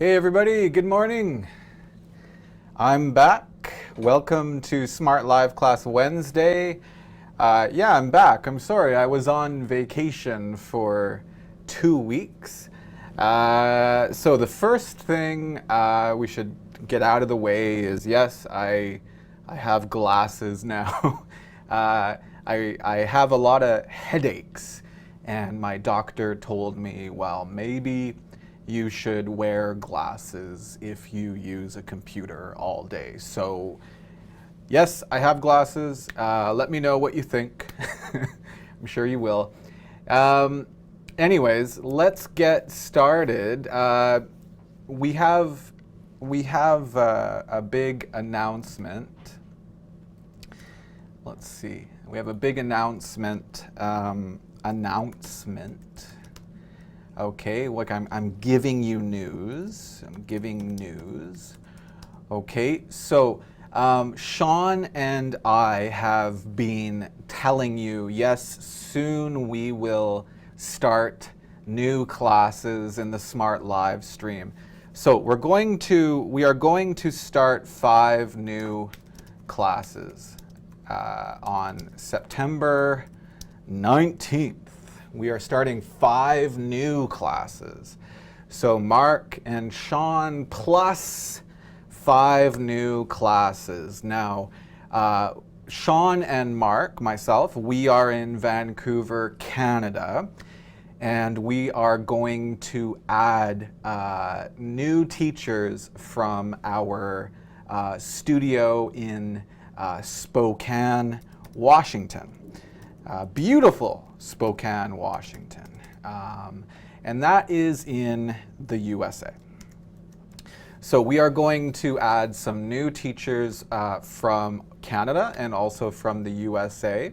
Hey everybody, good morning. I'm back. Welcome to Smrt Live Class Wednesday. Yeah, I'm back. I'm sorry, I was on vacation for 2 weeks. So the first thing we should get out of the way is, yes, I have glasses now. I have a lot of headaches, and my doctor told me, well, maybe you should wear glasses if you use a computer all day. So yes, I have glasses. Let me know what you think. I'm sure you will. Anyways, let's get started. We have a big announcement. Let's see. We have a big announcement. Okay, like I'm giving you news. I'm giving news. Okay, so Sean and I have been telling you, yes, soon we will start new classes in the Smrt live stream. So we are going to start 5 new classes on September 19th. We are starting 5 new classes. So Mark and Sean plus 5 new classes. Now, Sean and Mark, myself, we are in Vancouver, Canada, and we are going to add new teachers from our studio in Spokane, Washington. Beautiful Spokane, Washington. And that is in the USA. So we are going to add some new teachers from Canada and also from the USA.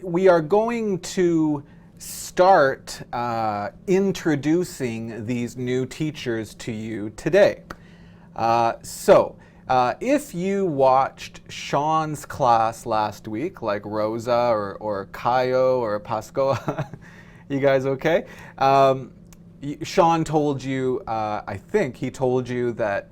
We are going to start introducing these new teachers to you today. If you watched Sean's class last week, like Rosa or Kaio or Pasco, you guys okay? Sean told you, I think he told you that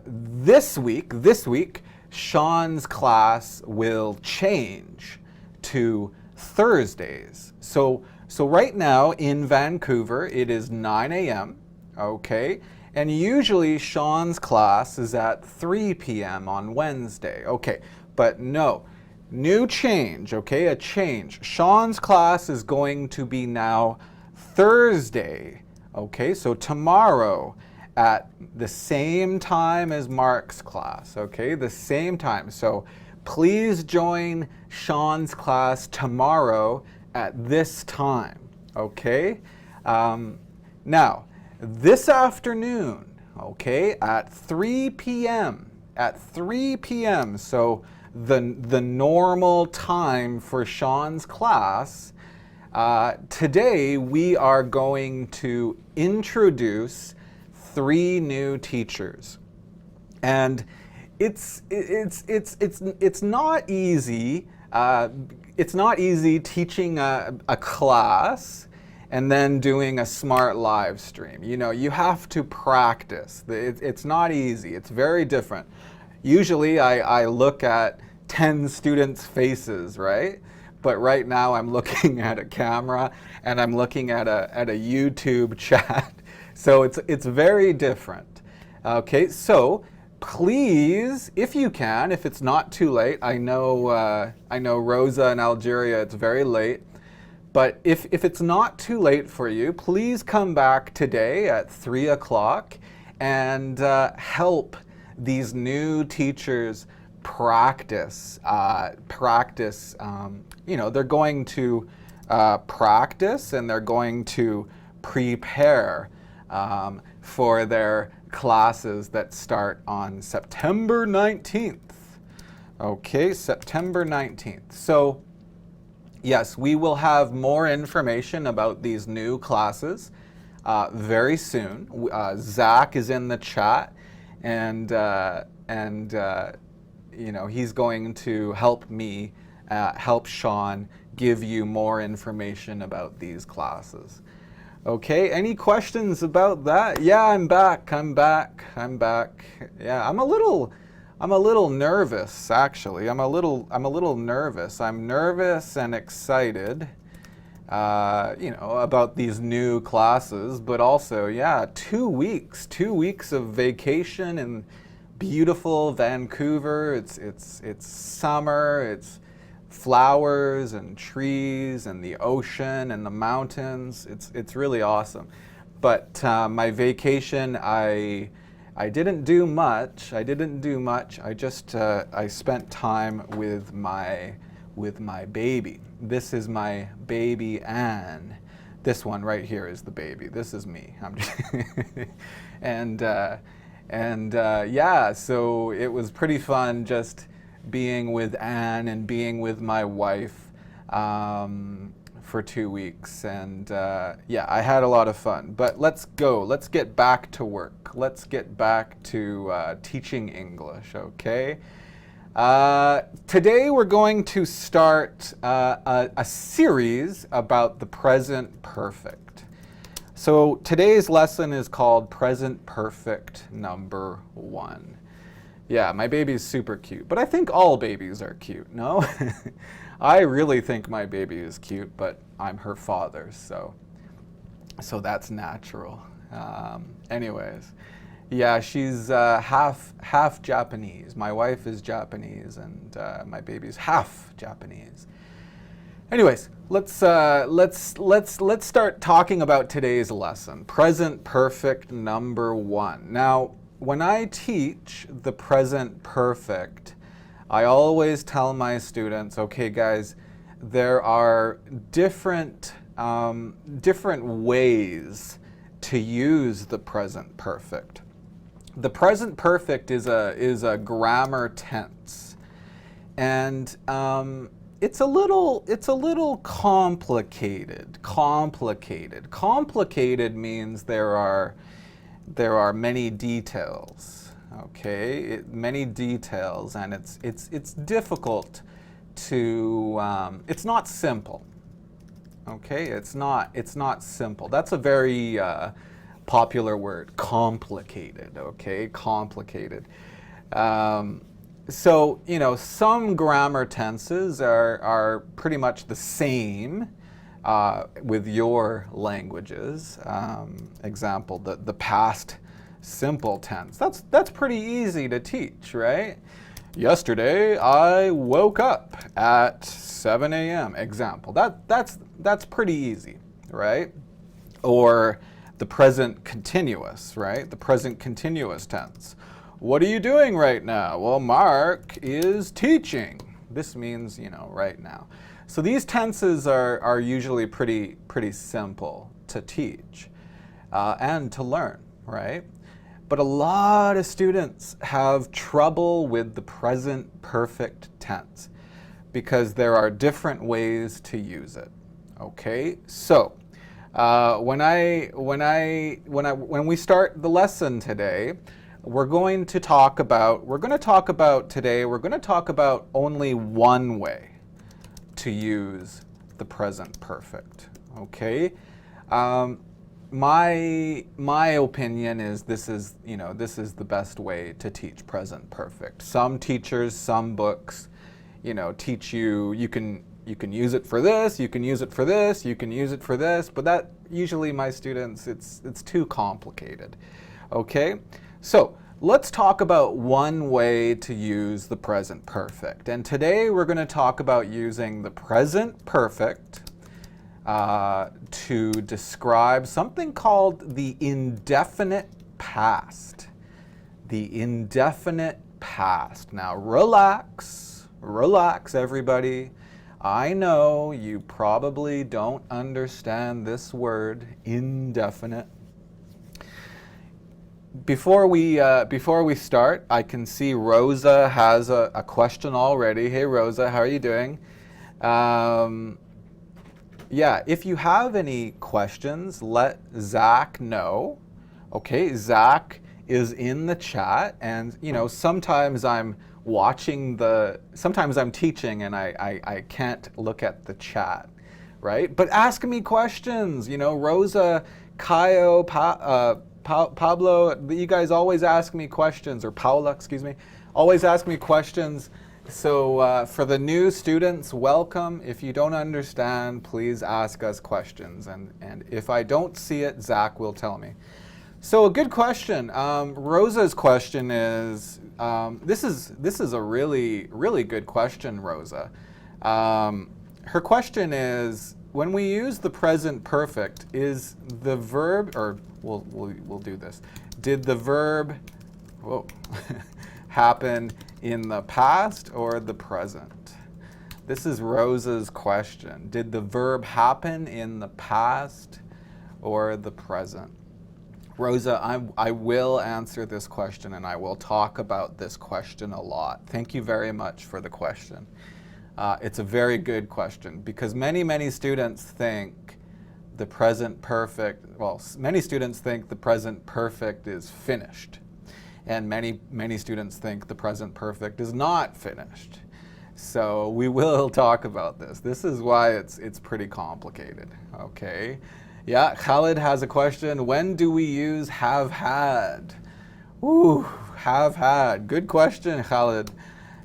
this week, Sean's class will change to Thursdays. So right now in Vancouver, it is 9 a.m., okay? And usually Sean's class is at 3 p.m. on Wednesday. Okay, but no, new change, okay, a change. Sean's class is going to be now Thursday, okay, so tomorrow at the same time as Mark's class, okay, the same time. So please join Sean's class tomorrow at this time, okay? Now, this afternoon, okay, at 3 p.m., so the normal time for Sean's class, today we are going to introduce 3 new teachers. And it's not easy. It's not easy teaching a class and then doing a Smrt live stream. You know, you have to practice. It's not easy. It's very different. Usually I look at 10 students' faces, right? But right now I'm looking at a camera and I'm looking at a YouTube chat. So it's very different. Okay, so please, if you can, if it's not too late, I know Rosa in Algeria, it's very late. But if it's not too late for you, please come back today at 3 o'clock and help these new teachers practice. You know, they're going to practice and they're going to prepare for their classes that start on September 19th. Okay, September 19th. So yes, we will have more information about these new classes very soon. Zach is in the chat, and you know, he's going to help me, help Sean give you more information about these classes. Okay, any questions about that? Yeah, I'm back. I'm back. I'm back. Yeah, I'm a little nervous actually. I'm a little nervous. I'm nervous and excited. About these new classes, but also, yeah, 2 weeks of vacation in beautiful Vancouver. It's summer. It's flowers and trees and the ocean and the mountains. It's really awesome. But my vacation, I didn't do much. I didn't do much. I spent time with my baby. This is my baby Anne. This one right here is the baby. This is me. I'm just and yeah, so it was pretty fun just being with Anne and being with my wife for 2 weeks. And yeah, I had a lot of fun. But let's go. Let's get back to work. Let's get back to teaching English, okay? Today we're going to start a series about the present perfect. So today's lesson is called Present Perfect number 1. Yeah, my baby is super cute, but I think all babies are cute, no? I really think my baby is cute, but I'm her father, so that's natural. Anyways. Yeah, she's half Japanese. My wife is Japanese, and my baby's half Japanese. Anyways, let's start talking about today's lesson. Present perfect number 1. Now, when I teach the present perfect, I always tell my students, okay, guys, there are different ways to use the present perfect. The present perfect is a grammar tense, and it's a little complicated. Complicated means there are many details. Okay, many details, and it's difficult to. It's not simple. Okay, it's not simple. That's a very popular word, complicated, okay, complicated. So, some grammar tenses are pretty much the same with your languages. Example, the past simple tense. That's pretty easy to teach, right? Yesterday, I woke up at 7 a.m. Example. That's pretty easy, right? Or the present continuous, right? The present continuous tense. What are you doing right now? Well, Mark is teaching. This means, right now. So these tenses are usually pretty simple to teach and to learn, right? But a lot of students have trouble with the present perfect tense because there are different ways to use it. Okay, so when we start the lesson today, we're going to talk about only one way to use the present perfect. Okay. My opinion is this is the best way to teach present perfect. Some teachers, some books, teach you can use it for this, you can use it for this, you can use it for this, but that usually my students it's too complicated. Okay? So, let's talk about one way to use the present perfect. And today we're going to talk about using the present perfect to describe something called the indefinite past. The indefinite past. Now relax everybody. I know you probably don't understand this word, indefinite. Before we start, I can see Rosa has a question already. Hey Rosa, how are you doing? Yeah, if you have any questions, let Zach know. Okay, Zach is in the chat, and sometimes I'm teaching and I can't look at the chat, right? But ask me questions. You know, Rosa, Caio, Pablo, you guys always ask me questions, or Paula, excuse me, always ask me questions. So for the new students, welcome. If you don't understand, please ask us questions. And if I don't see it, Zach will tell me. So a good question. Rosa's question is, this is a really, really good question, Rosa. Her question is, when we use the present perfect, is the verb, or we'll do this. Did the verb, whoa, happen in the past or the present? This is Rosa's question. Did the verb happen in the past or the present? Rosa, I will answer this question, and I will talk about this question a lot. Thank you very much for the question. It's a very good question, because many students think the present perfect, well, many students think the present perfect is finished, and many students think the present perfect is not finished. So we will talk about this. This is why it's pretty complicated, okay? Yeah, Khalid has a question. When do we use have had? Ooh, have had. Good question, Khalid.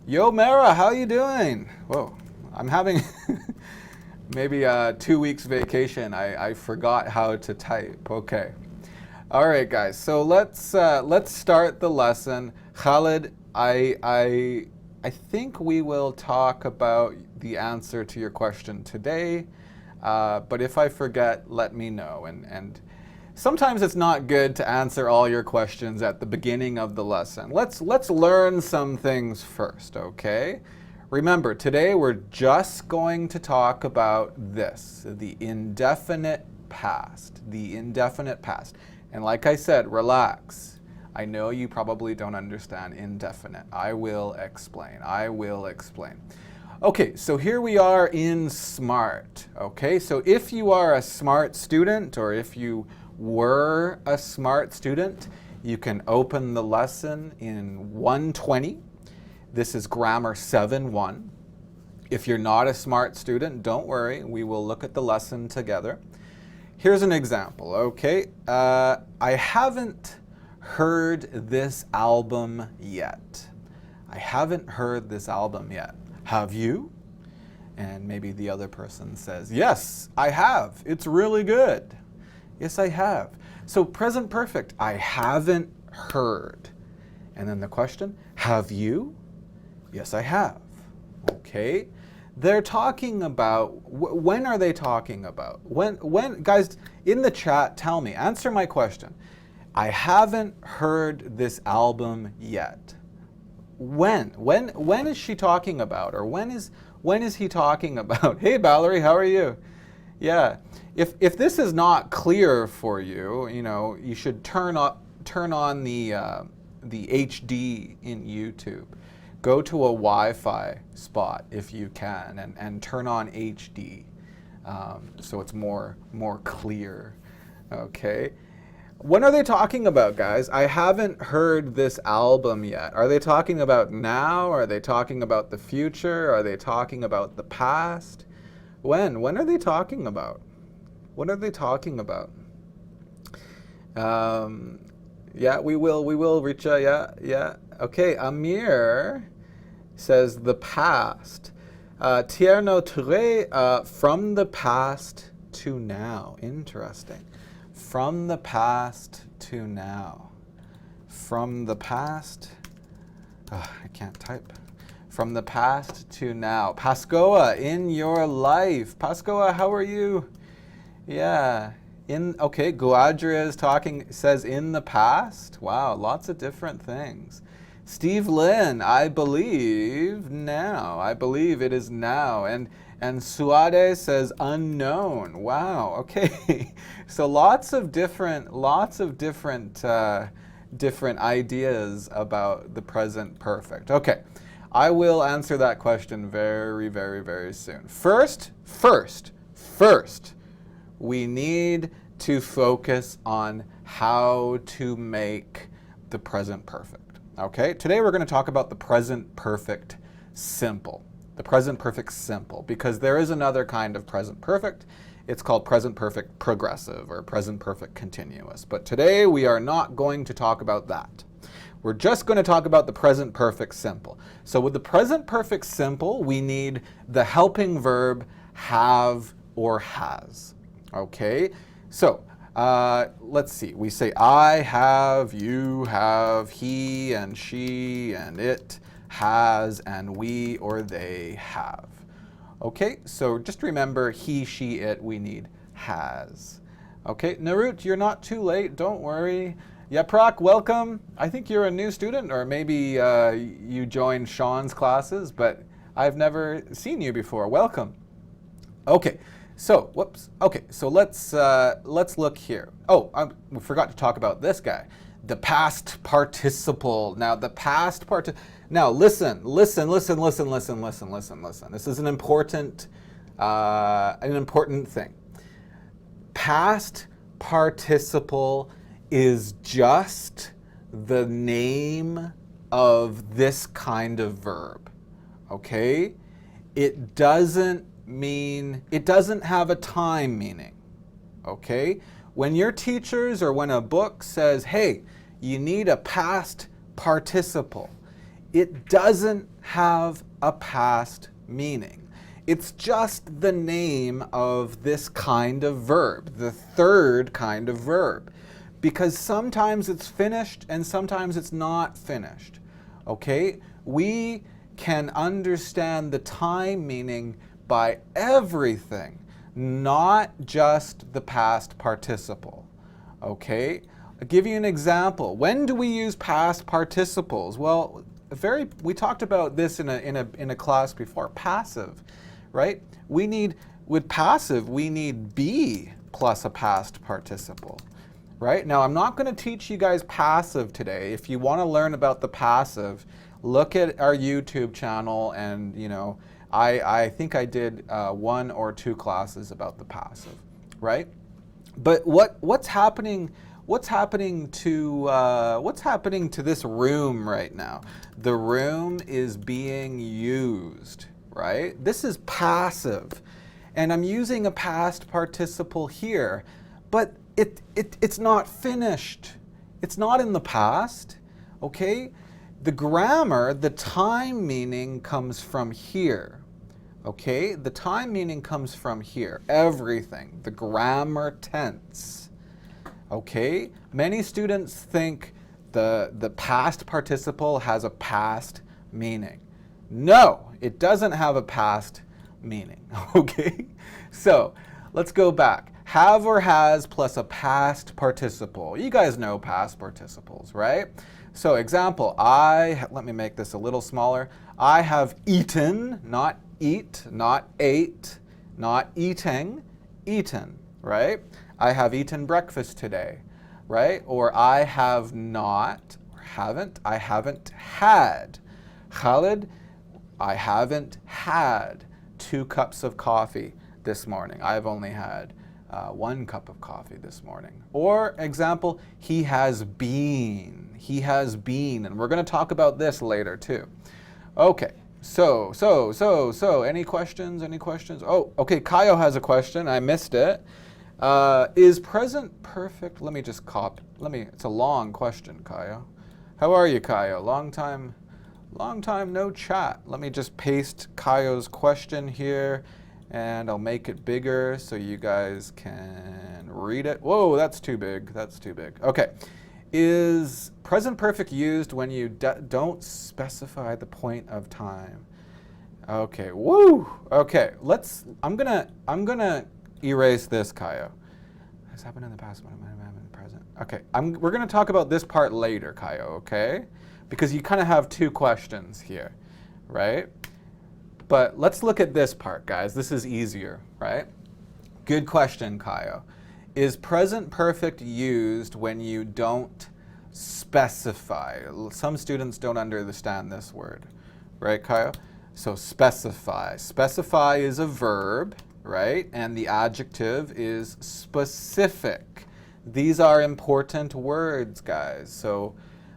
Yo, Mara, how you doing? Whoa, I'm having maybe a 2 weeks vacation. I forgot how to type. Okay. All right, guys. So let's start the lesson. Khalid, I think we will talk about the answer to your question today. But if I forget, let me know. And sometimes it's not good to answer all your questions at the beginning of the lesson. Let's learn some things first, okay? Remember, today we're just going to talk about this, the indefinite past, the indefinite past. And like I said, relax. I know you probably don't understand indefinite. I will explain. Okay, so here we are in Smrt, okay? So if you are a Smrt student, or if you were a Smrt student, you can open the lesson in 120. This is Grammar 7.1. If you're not a Smrt student, don't worry, we will look at the lesson together. Here's an example, okay? I haven't heard this album yet. I haven't heard this album yet. Have you? And maybe the other person says, yes, I have. It's really good. Yes, I have. So present perfect, I haven't heard. And then the question, have you? Yes, I have. Okay. They're talking about, when are they talking about? When, guys, in the chat, tell me, answer my question. I haven't heard this album yet. When is she talking about, or when is he talking about? Hey Valerie, how are you? Yeah, if this is not clear for you, you know, you should turn on the HD in YouTube. Go to a Wi-Fi spot if you can, and turn on HD, so it's more clear. Okay. When are they talking about, guys? I haven't heard this album yet. Are they talking about now? Are they talking about the future? Are they talking about the past? When? When are they talking about? What are they talking about? Yeah, we will, Richa, yeah. Okay, Amir says the past. Tierno Touré, from the past to now. Interesting. From the past to now. From the past, I can't type. From the past to now. Pascoa, in your life. Pascoa, how are you? Yeah. Okay, Guadria is talking, says in the past. Wow, lots of different things. Steve Lynn, I believe now. I believe it is now. And Suade says unknown. Wow, okay. So lots of different different ideas about the present perfect. Okay, I will answer that question very soon. First, we need to focus on how to make the present perfect. Okay, today we're going to talk about the present perfect simple. the present perfect simple, because there is another kind of present perfect. It's called present perfect progressive or present perfect continuous. But today we are not going to talk about that. We're just going to talk about the present perfect simple. So with the present perfect simple, we need the helping verb have or has. Okay? So let's see. We say I have, you have, he and she and it has, and we or they have. Okay, so just remember he, she, it, we need has. Okay, Narut, you're not too late, don't worry. Yaprak, welcome. I think you're a new student, or maybe you joined Sean's classes, but I've never seen you before. Welcome. Okay, so, whoops. Okay, so let's look here. Oh, we forgot to talk about this guy. The past participle. Now, the past Now, listen. This is an important thing. Past participle is just the name of this kind of verb. Okay? It doesn't have a time meaning. Okay? When your teachers or when a book says, hey, you need a past participle, it doesn't have a past meaning. It's just the name of this kind of verb, the third kind of verb, because sometimes it's finished and sometimes it's not finished. Okay? We can understand the time meaning by everything, not just the past participle. Okay? I'll give you an example. When do we use past participles? Well, we talked about this in a class before. Passive, right? With passive, we need be plus a past participle, right? Now, I'm not going to teach you guys passive today. If you want to learn about the passive, look at our YouTube channel, and I think I did 1 or 2 classes about the passive, right? But what's happening to this room right now? The room is being used, right? This is passive, and I'm using a past participle here, but it's not finished. It's not in the past, okay? The grammar, the time meaning comes from here. Okay, the time meaning comes from here. Everything, the grammar tense. Okay, many students think the past participle has a past meaning. No, it doesn't have a past meaning. Okay, so let's go back. Have or has plus a past participle. You guys know past participles, right? So example, let me make this a little smaller. I have eaten, not eat, not ate, not eating, eaten, right? I have eaten breakfast today, right? Or I have not, or haven't, I haven't had. Khalid, I haven't had 2 cups of coffee this morning. I've only had 1 cup of coffee this morning. Or example, he has been. He has been, and we're going to talk about this later too. Okay, so, any questions? Oh, okay, Kaio has a question. I missed it. Is present perfect? Let me just copy. It's a long question, Kaio. How are you, Kaio? Long time no chat. Let me just paste Kaio's question here, and I'll make it bigger so you guys can read it. Whoa, that's too big. Okay. Is present perfect used when you don't specify the point of time? Okay, woo! Okay, I'm gonna erase this, Kaio. Has happened in the past, when I'm in the present. Okay, we're gonna talk about this part later, Kaio, okay? Because you kind of have 2 questions here, right? But let's look at this part, guys. This is easier, right? Good question, Kaio. Is present perfect used when you don't specify? Some students don't understand this word, right, Kaio? So specify. Specify is a verb, right? And the adjective is specific. These are important words, guys. So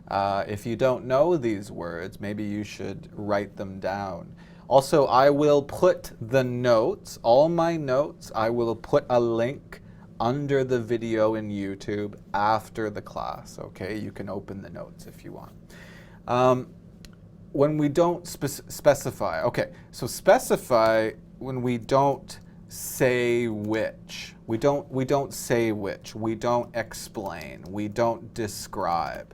if you don't know these words, maybe you should write them down. Also, I will put the notes, all my notes, I will put a link under the video in YouTube after the class, okay? You can open the notes if you want. When we don't specify, okay, so specify when we don't say which. We don't say which. We don't explain. We don't describe.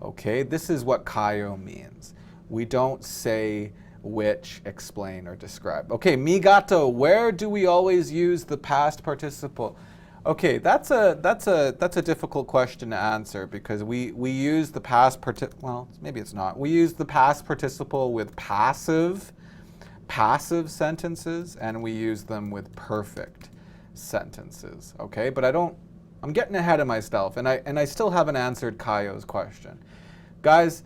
Okay, this is what kayo means. We don't say which, explain, or describe. Okay, migato, where do we always use the past participle? Okay, that's a difficult question to answer because we use the past well, maybe it's not. We use the past participle with passive sentences, and we use them with perfect sentences. Okay, but I'm getting ahead of myself, and I still haven't answered Kayo's question. Guys,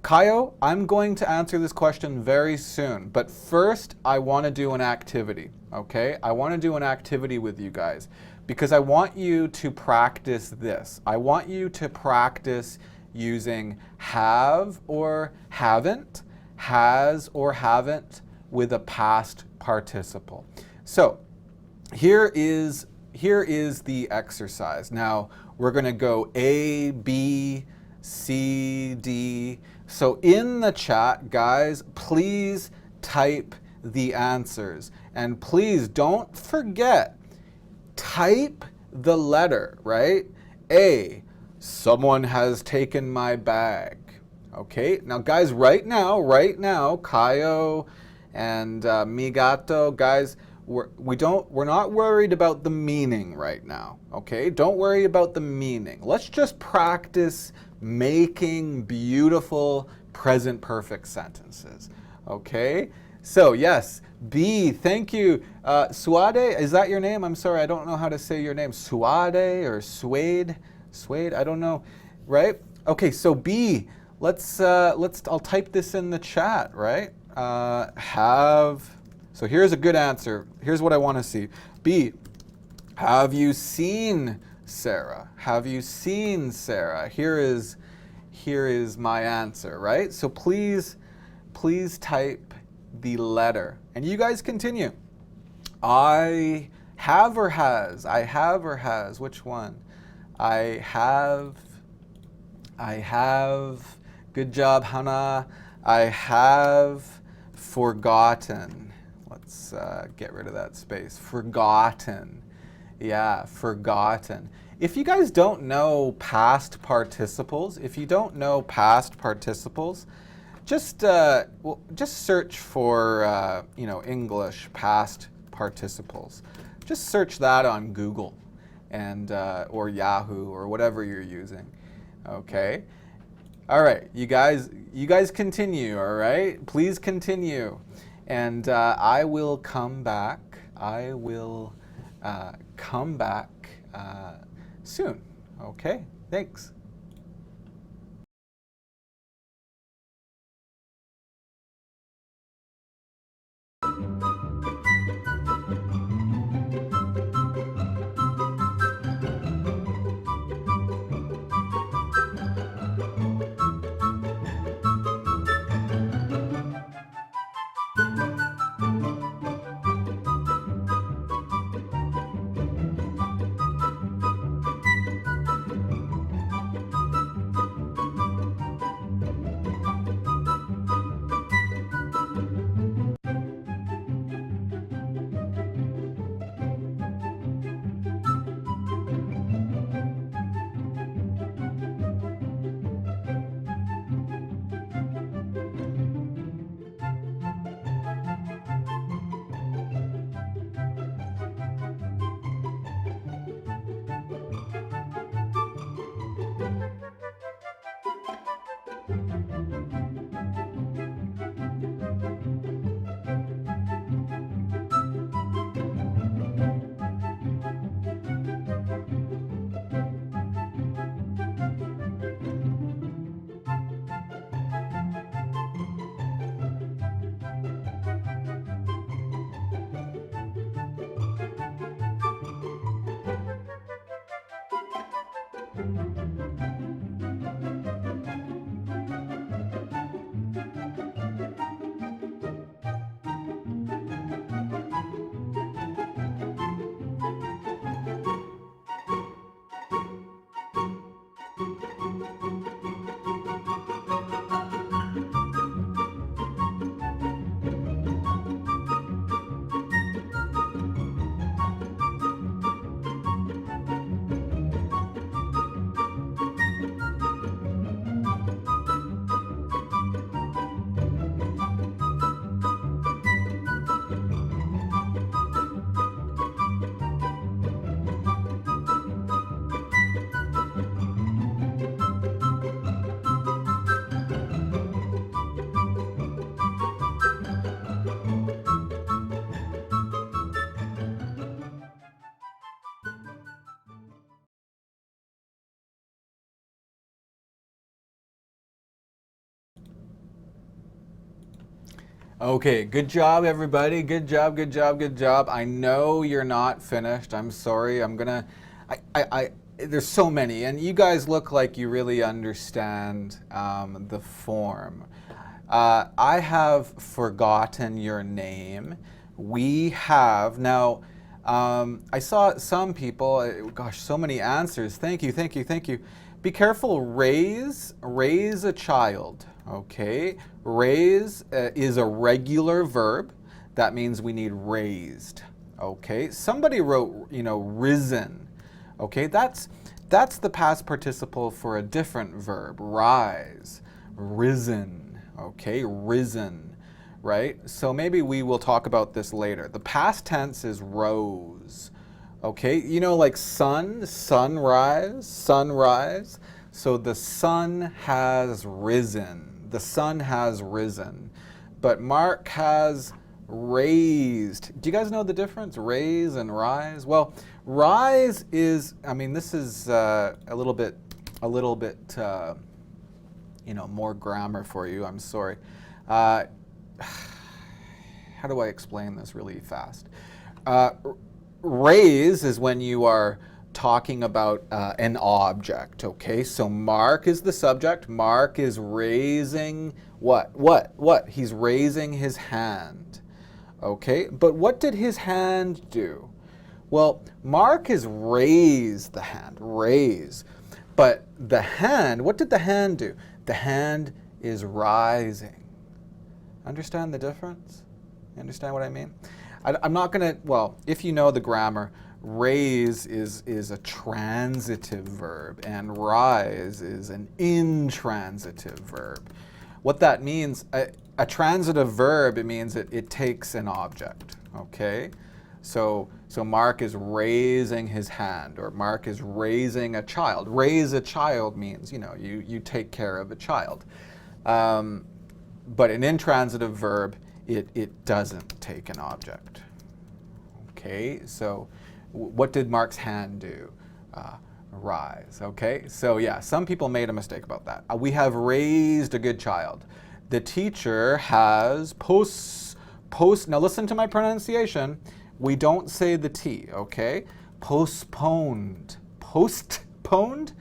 Kayo, I'm going to answer this question very soon, but first I want to do an activity, okay? I want to do an activity with you guys because I want you to practice this. I want you to practice using have or haven't, has or haven't with a past participle. So here is the exercise. Now we're going to go A, B, C, D. So in the chat, guys, please type the answers. And please don't forget, type the letter, right? A, someone has taken my bag. Okay, now guys, right now, Kayo and Migato, guys, we're not worried about the meaning right now, okay? Don't worry about the meaning. Let's just practice making beautiful present perfect sentences, okay? So yes, B, thank you. Suade, is that your name? I'm sorry, I don't know how to say your name. Suade or Suede? Suede, I don't know, right? Okay, so B, I'll type this in the chat, right? So here's a good answer. Here's what I want to see. B, have you seen Sarah? Have you seen Sarah? Here is my answer, right? So please type the letter. And you guys continue. I have or has? I have or has? Which one? I have. Good job, Hannah. I have forgotten. Let's get rid of that space. Forgotten. Yeah, forgotten. If you guys don't know past participles, just search for English past participles. Just search that on Google and or Yahoo or whatever you're using. Okay. All right, you guys continue. All right, please continue, and I will come back. I will come back soon. Okay, thanks. Okay, good job, everybody. Good job, good job, good job. I know you're not finished. I'm sorry. There's so many, and you guys look like you really understand the form. I have forgotten your name. We have. Now, I saw some people, gosh, so many answers. Thank you, thank you, thank you. Be careful, raise a child, okay? Raise is a regular verb. That means we need raised, okay? Somebody wrote, risen, okay? That's the past participle for a different verb, rise, risen, okay? Risen, right? So maybe we will talk about this later. The past tense is rose. Okay, like sun, sunrise, sunrise. So the sun has risen. The sun has risen. But Mark has raised. Do you guys know the difference? Raise and rise? Well, rise is, this is a little bit, more grammar for you. I'm sorry. How do I explain this really fast? Raise is when you are talking about an object, okay? So Mark is the subject. Mark is raising what? He's raising his hand, okay? But what did his hand do? Well, Mark has raised the hand, raise. But the hand, what did the hand do? The hand is rising. Understand the difference? You understand what I mean? I'm not going to, well, if you know the grammar, raise is a transitive verb and rise is an intransitive verb. What that means, a transitive verb, it means it takes an object, okay? So Mark is raising his hand, or Mark is raising a child. Raise a child means, you take care of a child. But an intransitive verb, it doesn't take an object. Okay, so what did Mark's hand do? Rise, okay? So yeah, some people made a mistake about that. We have raised a good child. The teacher has now listen to my pronunciation. We don't say the T, okay? Postponed. Postponed?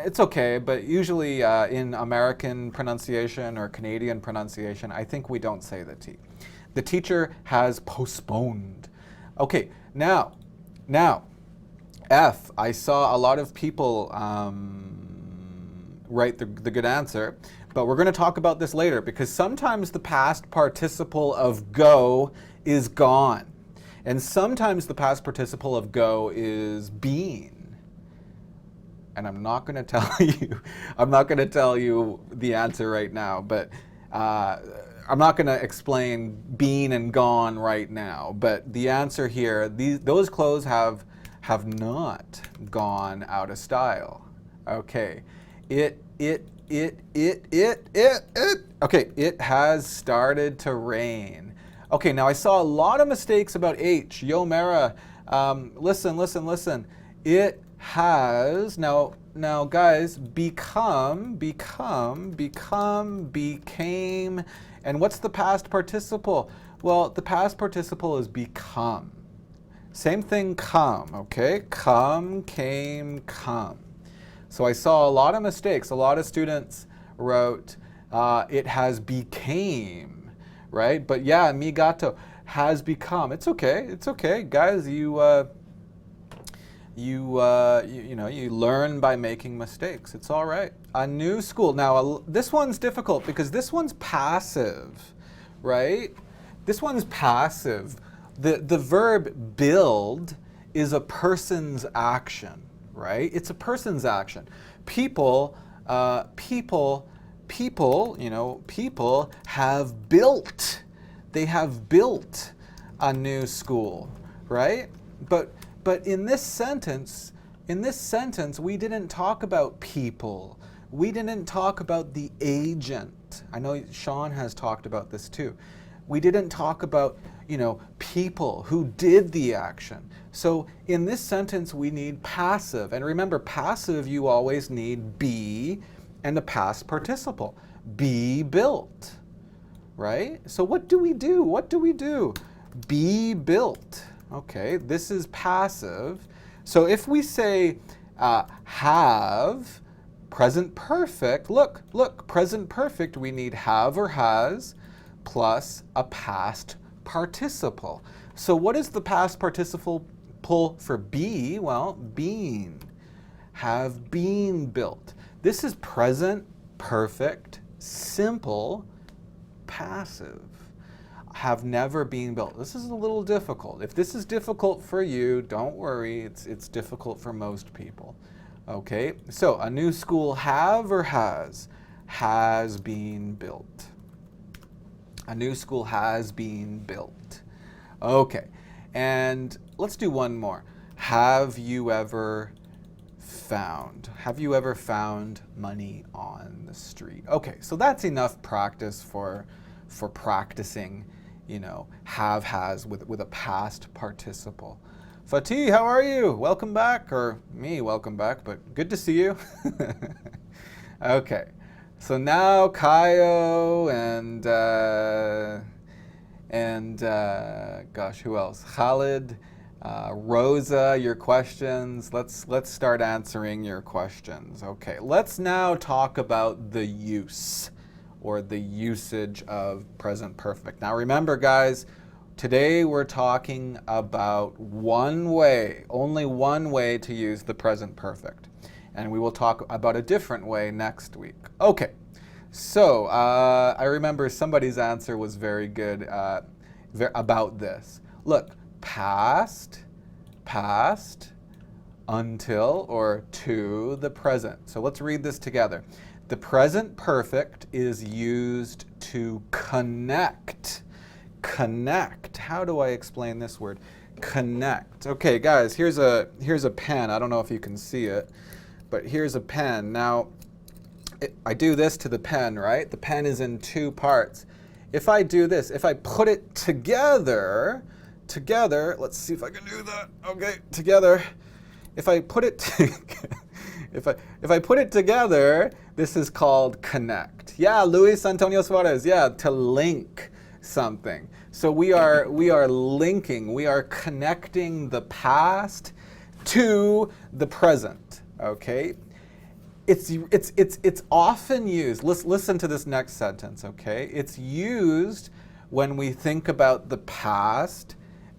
It's okay, but usually in American pronunciation or Canadian pronunciation, I think we don't say the T. The teacher has postponed. Okay, now, F. I saw a lot of people write the good answer, but we're going to talk about this later because sometimes the past participle of go is gone, and sometimes the past participle of go is been. And I'm not going to tell you the answer right now, but I'm not going to explain been and gone right now. But the answer here, those clothes have not gone out of style. Okay, it. Okay, it has started to rain. Okay, now I saw a lot of mistakes about H. Yo Mara, listen. It has, now guys, become, became, and what's the past participle? Well, the past participle is become. Same thing, come, okay? Come, came, come. So I saw a lot of mistakes. A lot of students wrote, it has became, right? But yeah, mi gato has become. It's okay, guys, you learn by making mistakes. It's all right. A new school. Now, this one's difficult because this one's passive, right? This one's passive. The verb build is a person's action, right? It's a person's action. People have built. They have built a new school, right? But in this sentence, we didn't talk about people. We didn't talk about the agent. I know Sean has talked about this too. We didn't talk about, people who did the action. So in this sentence, we need passive. And remember, passive, you always need be and the past participle. Be built. right? So what do we do? What do we do? Be built. Okay, this is passive. So if we say have, present perfect, look, present perfect, we need have or has plus a past participle. So what is the past participle for be? Well, been. Have been built. This is present perfect, simple, passive. Have never been built. This is a little difficult. If this is difficult for you, don't worry, it's difficult for most people. Okay, so a new school have or has been built. A new school has been built. Okay, and let's do one more. Have you ever found? Have you ever found money on the street? Okay, so that's enough practice for practicing, you know, have, has with a past participle. Fatih, how are you? Welcome back, or me, welcome back, but good to see you. Okay, so now Kaio and gosh, who else? Khalid, Rosa, your questions. Let's start answering your questions. Okay, let's now talk about the use or the usage of present perfect. Now remember, guys, today we're talking about one way, only one way to use the present perfect. And we will talk about a different way next week. Okay, so I remember somebody's answer was very good about this. Look, past, until, or to the present. So let's read this together. The present perfect is used to connect. Connect. How do I explain this word? Connect. Okay, guys, here's a pen. I don't know if you can see it, but here's a pen. Now, I do this to the pen, right? The pen is in two parts. If I do this, if I put it together, let's see if I can do that. Okay, together. If I put it if I put it together, this is called connect. Yeah, Luis Antonio Suarez. Yeah, to link something. So we are linking, we are connecting the past to the present. Okay? It's often used. Listen to this next sentence, okay? It's used when we think about the past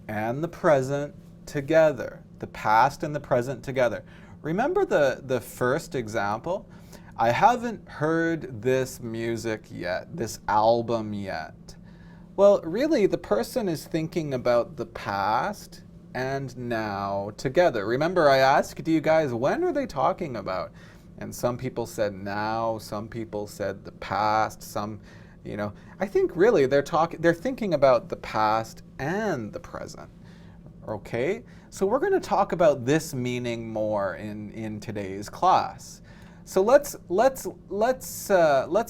and the present together. The past and the present together. Remember the first example? I haven't heard this music yet, this album yet. Well, really, the person is thinking about the past and now together. Remember, I asked you guys, when are they talking about? And some people said now, some people said the past, some, you know. I think really they're thinking about the past and the present. Okay? So we're going to talk about this meaning more in today's class. So let's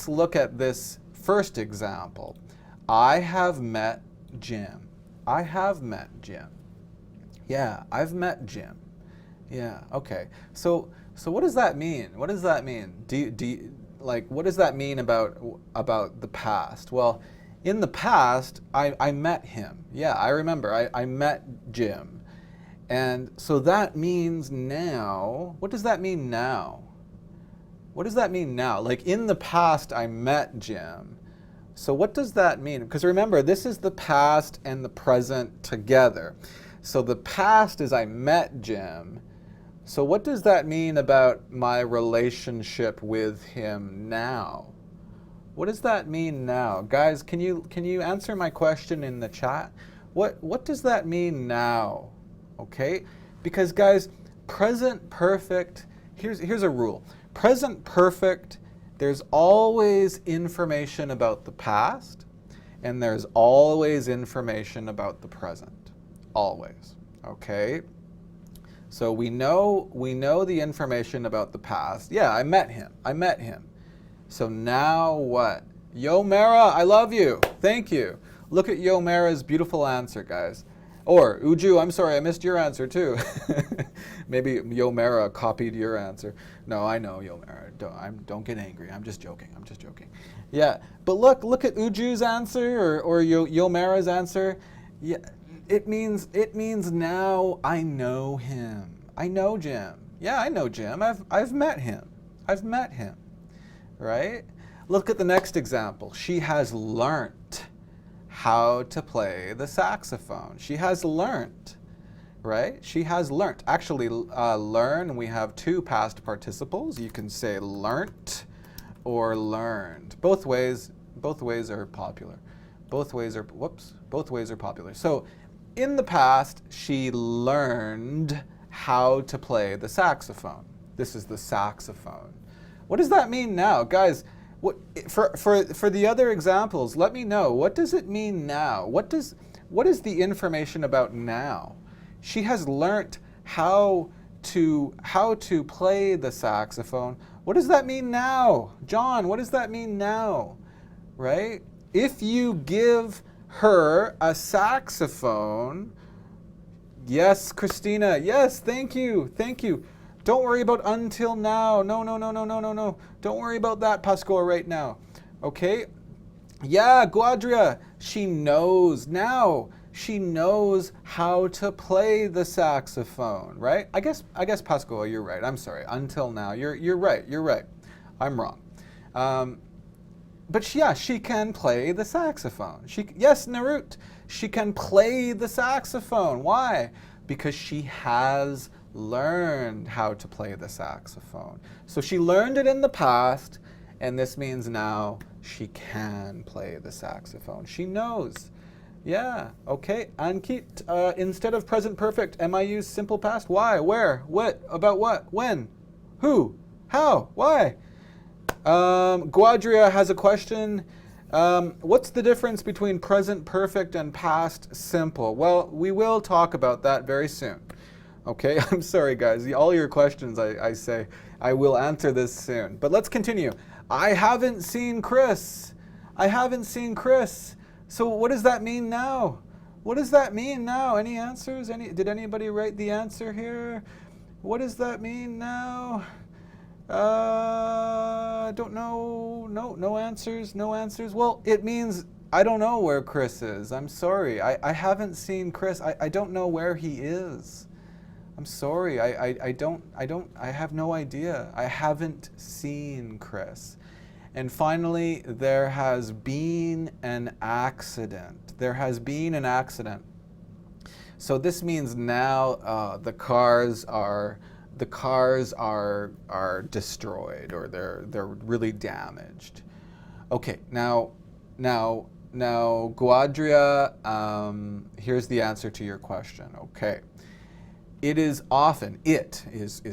look at this first example. I have met Jim. I have met Jim. Yeah, I've met Jim. Yeah, okay. So what does that mean? What does that mean? What does that mean about the past? Well, in the past, I met him. Yeah, I remember. I met Jim. And so that means now. What does that mean now? What does that mean now? Like in the past, I met Jim. So what does that mean? Because remember, this is the past and the present together. So the past is I met Jim. So what does that mean about my relationship with him now? What does that mean now? Guys, can you answer my question in the chat? What does that mean now? Okay? Because guys, present perfect, here's a rule. Present perfect, there's always information about the past, and there's always information about the present. Always. Okay? So we know the information about the past. Yeah, I met him. So now what? Yo Mara, I love you. Thank you. Look at Yo Mara's beautiful answer, guys. Or Uju, I'm sorry, I missed your answer too. Maybe Yomera copied your answer. No, I know Yomera. Don't get angry. I'm just joking. I'm just joking. Yeah, but look at Uju's answer or Yomera's answer. Yeah, it means now I know him. I know Jim. Yeah, I know Jim. I've met him. I've met him. Right? Look at the next example. She has learnt how to play the saxophone. She has learnt, right? She has learnt. Actually, learn, we have two past participles. You can say learnt or learned. Both ways are popular. Both ways are popular. So, in the past, she learned how to play the saxophone. This is the saxophone. What does that mean now? Guys, for the other examples, let me know. What does it mean now? What is the information about now? She has learnt how to play the saxophone. What does that mean now? John, what does that mean now? Right? If you give her a saxophone, yes, Christina, yes, thank you. Don't worry about until now. No. Don't worry about that, Pascoa, right now. Okay? Yeah, Guadria, she knows now. She knows how to play the saxophone, right? I guess Pascoa, you're right. I'm sorry. Until now, you're right. I'm wrong. But she can play the saxophone. Yes, Narut, she can play the saxophone. Why? Because she has learned how to play the saxophone. So she learned it in the past, and this means now she can play the saxophone. She knows. Yeah, okay. Ankit, instead of present perfect, am I use simple past? Why? Where? What? About what? When? Who? How? Why? Guadria has a question. What's the difference between present perfect and past simple? Well, we will talk about that very soon. Okay, I'm sorry guys, all your questions I say, I will answer this soon. But let's continue. I haven't seen Chris. So what does that mean now? What does that mean now? Any answers? Did anybody write the answer here? What does that mean now? I don't know. No answers. Well, it means I don't know where Chris is. I'm sorry. I haven't seen Chris. I don't know where he is. I'm sorry. I have no idea. I haven't seen Chris. And finally, there has been an accident. So this means now the cars are destroyed, or they're really damaged. Okay, now Guadria, here's the answer to your question. Okay, it is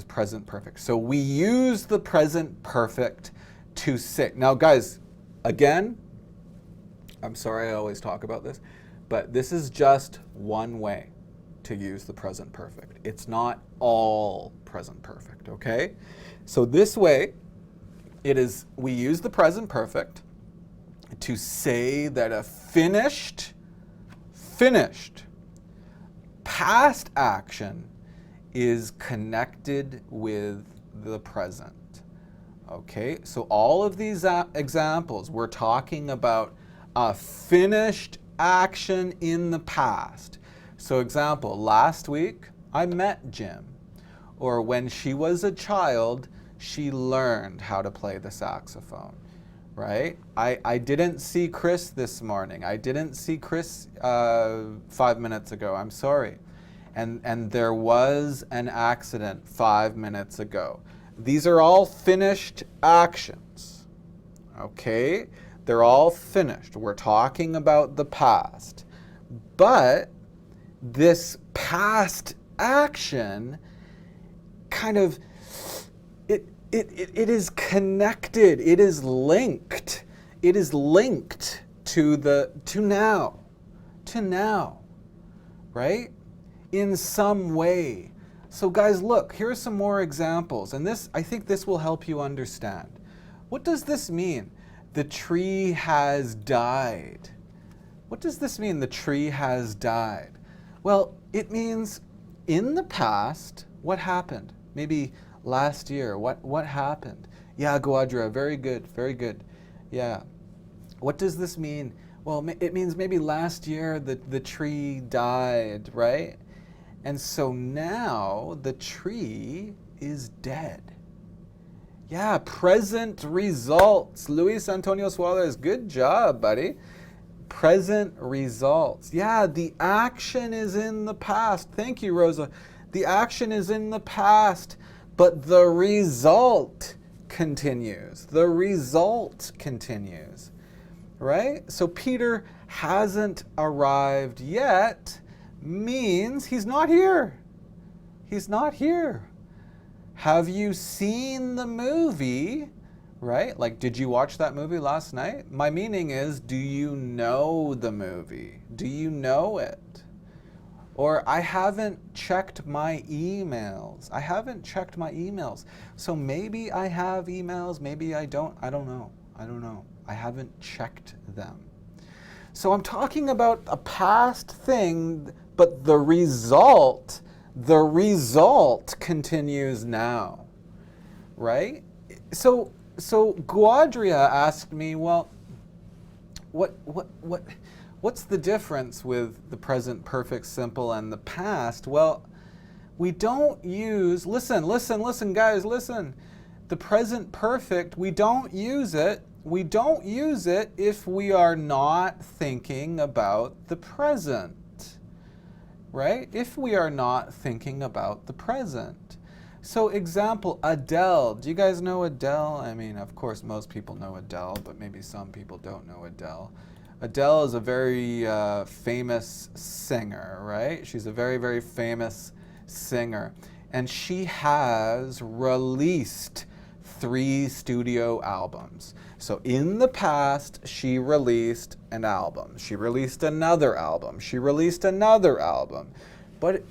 present perfect. So we use the present perfect to say. Now guys, again, I'm sorry I always talk about this, but this is just one way to use the present perfect. It's not all present perfect, okay? So this way, we use the present perfect to say that a finished past action is connected with the present. Okay, so all of these examples, we're talking about a finished action in the past. So example, last week, I met Jim. Or when she was a child, she learned how to play the saxophone, right? I didn't see Chris this morning. I didn't see Chris 5 minutes ago, I'm sorry. And there was an accident 5 minutes ago. These are all finished actions, okay? They're all finished. We're talking about the past. But this past action kind of, it is connected, it is linked to now, right? In some way. So guys, look, here are some more examples, and I think this will help you understand. What does this mean? The tree has died. What does this mean, the tree has died? Well, it means in the past, What happened? Maybe last year. What happened? Yeah, Guadra, very good, very good. Yeah. What does this mean? Well, it means maybe last year the tree died, right? And so now the tree is dead. Yeah, present results. Luis Antonio Suarez, good job, buddy. Present results. Yeah, the action is in the past. Thank you, Rosa. The action is in the past, but the result continues. The result continues, right? So Peter hasn't arrived yet means he's not here. He's not here. Have you seen the movie? Right? Like, did you watch that movie last night? My meaning is, do you know the movie? Do you know it? Or I haven't checked my emails. I haven't checked my emails. So maybe I have emails, maybe I don't. I don't know. I don't know. I haven't checked them. So I'm talking about a past thing, but the result continues now. Right? So Guadria asked me, well, what's the difference with the present perfect simple and the past? Well, we don't use, listen, guys, listen. The present perfect, we don't use it. We don't use it if we are not thinking about the present, right? If we are not thinking about the present. So example, Adele. Do you guys know Adele? I mean, of course, most people know Adele, but maybe some people don't know Adele. Adele is a very famous singer, right? She's a very, very famous singer. And she has released 3 studio albums. So in the past, she released an album. She released another album. She released another album. But